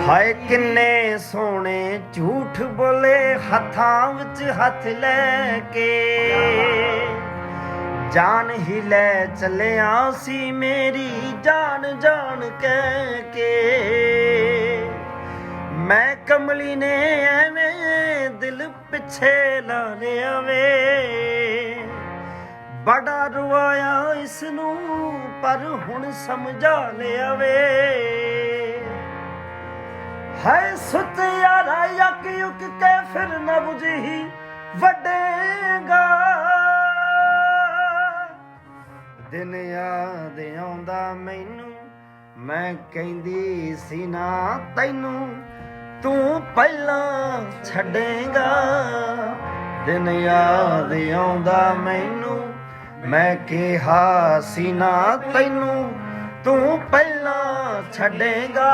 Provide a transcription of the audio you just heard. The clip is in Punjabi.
ਹਾਏ ਕਿੰਨੇ ਸੋਹਣੇ ਝੂਠ ਬੋਲੇ ਹੱਥਾਂ ਵਿੱਚ ਹੱਥ ਲੈ ਕੇ, ਜਾਨ ਹੀ ਲੈ ਚੱਲਿਆ ਸੀ ਮੇਰੀ ਜਾਨ ਜਾਨ ਕਹਿ ਕੇ। ਮੈਂ ਕਮਲੀ ਨੇ ਐਵੇਂ ਦਿਲ ਪਿੱਛੇ ਲਾ ਲਿਆ ਵੇ, ਬੜਾ ਰਵਾਇਆ ਇਸ ਨੂੰ ਪਰ ਹੁਣ ਸਮਝਾ ਲਿਆ ਵੇ। ਹਾਏ ਸੁੱਤ ਯਾਰਾ ਯੱਕ ਯੁੱਕ ਕੇ ਫਿਰ ਨਾ ਬੁਝੀ ਵੱਡੇਗਾ, ਦਿਨ ਯਾਦ ਆਉਂਦਾ ਮੈਨੂੰ ਮੈਂ ਕਹਿੰਦੀ ਸੀ ਨਾ ਤੈਨੂੰ ਤੂੰ ਪਹਿਲਾਂ ਛੱਡੇਗਾ। ਦਿਨ ਯਾਦ ਆਉਂਦਾ ਮੈਨੂੰ ਮੈਂ ਕਿਹਾ ਸੀ ਨਾ ਤੈਨੂੰ ਤੂੰ ਪਹਿਲਾਂ ਛੱਡੇਗਾ।